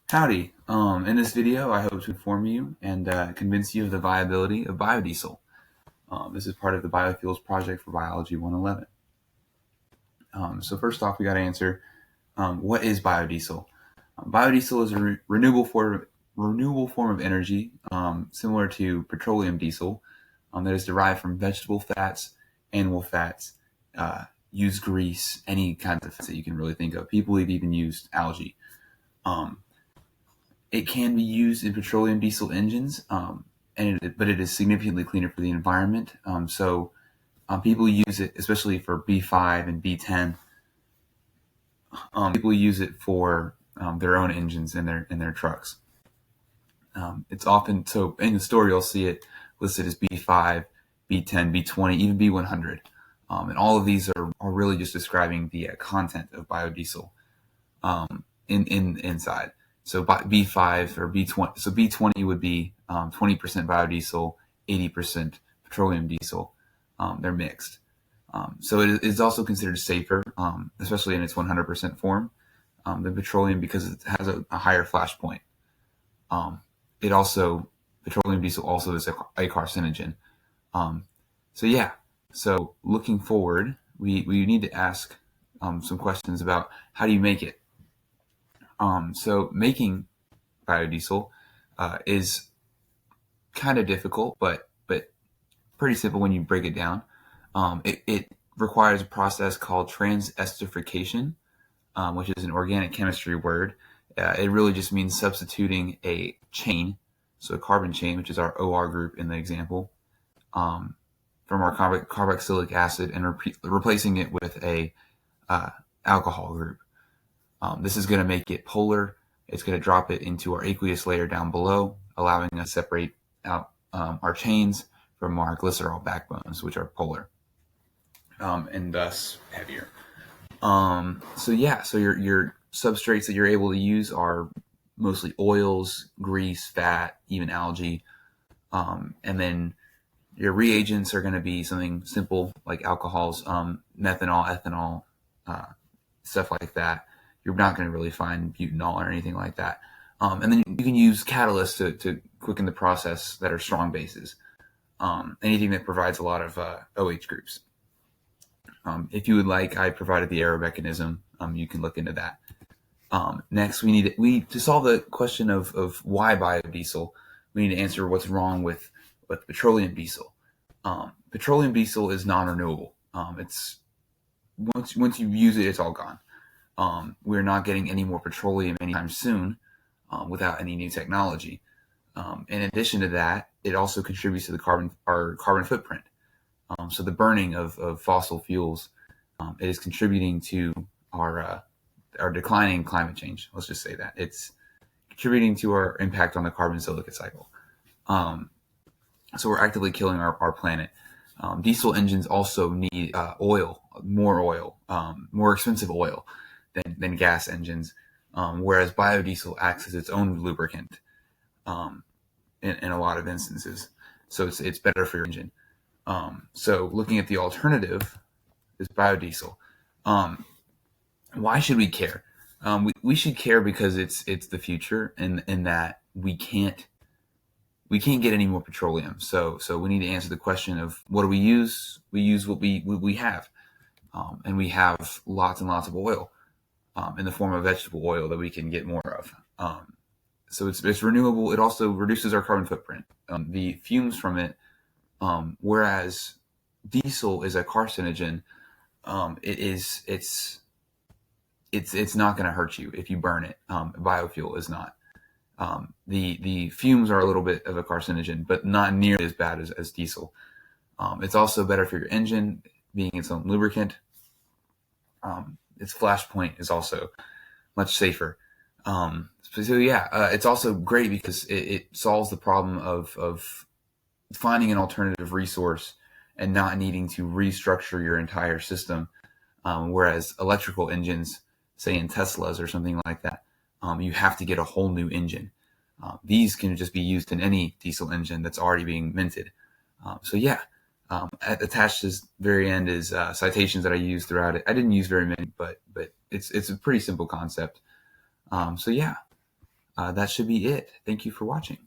Howdy. In this video, I hope to inform you and convince you of the viability of biodiesel. This is part of the Biofuels Project for Biology 111. So first off, we got to answer, what is biodiesel? Biodiesel is a renewable form of energy, similar to petroleum diesel, that is derived from vegetable fats, animal fats, used grease, any kinds of fats that you can really think of. People have even used algae. Um, It can be used in petroleum diesel engines, but it is significantly cleaner for the environment. People use it, especially for B5 and B10. People use it for their own engines in their trucks. It's often so in the store you'll see it listed as B5, B10, B20, even B100, and all of these are really just describing the content of biodiesel in inside. So B5 or B20, so B20 would be 20% biodiesel, 80% petroleum diesel. They're mixed. So it is also considered safer, especially in its 100% form, than petroleum because it has a higher flash point. Petroleum diesel also is a carcinogen. So looking forward, we need to ask some questions about how do you make it. So making biodiesel is kind of difficult, but pretty simple when you break it down. It requires a process called transesterification, which is an organic chemistry word. It really just means substituting a chain, so a carbon chain, which is our OR group in the example, from our carboxylic acid and replacing it with a alcohol group. This is going to make it polar. It's going to drop it into our aqueous layer down below, allowing us to separate out our chains from our glycerol backbones, which are polar, and thus heavier. So your substrates that you're able to use are mostly oils, grease, fat, even algae. And then your reagents are going to be something simple like alcohols, methanol, ethanol, stuff like that. You're not going to really find butanol or anything like that. And then you can use catalysts to quicken the process that are strong bases. Anything that provides a lot of OH groups. If you would like, I provided the arrow mechanism. You can look into that. Next, to solve the question of why biodiesel, we need to answer what's wrong with petroleum diesel. Petroleum diesel is non-renewable. It's once you use it, it's all gone. We're not getting any more petroleum anytime soon without any new technology. In addition to that, it also contributes to our carbon footprint. So the burning of fossil fuels, it is contributing to our declining climate change. Let's just say that it's contributing to our impact on the carbon silicate cycle. So we're actively killing our planet. Diesel engines also need more expensive oil than gas engines, whereas biodiesel acts as its own lubricant in a lot of instances. So it's better for your engine. So looking at the alternative is biodiesel. Why should we care? We should care because it's the future, in that we can't get any more petroleum. So we need to answer the question of what do we use? We use what we have, and we have lots and lots of oil in the form of vegetable oil that we can get more of. So it's renewable. It also reduces our carbon footprint. The fumes from it, whereas diesel is a carcinogen, it's not going to hurt you if you burn it. Biofuel is not. The fumes are a little bit of a carcinogen, but not nearly as bad as diesel. It's also better for your engine, being its own lubricant. Its flash point is also much safer. It's also great because it solves the problem of finding an alternative resource and not needing to restructure your entire system. Whereas electrical engines, say in Teslas or something like that, you have to get a whole new engine. These can just be used in any diesel engine that's already being minted. Attached to this very end is citations that I used throughout it. I didn't use very many, but it's a pretty simple concept. that should be it. Thank you for watching.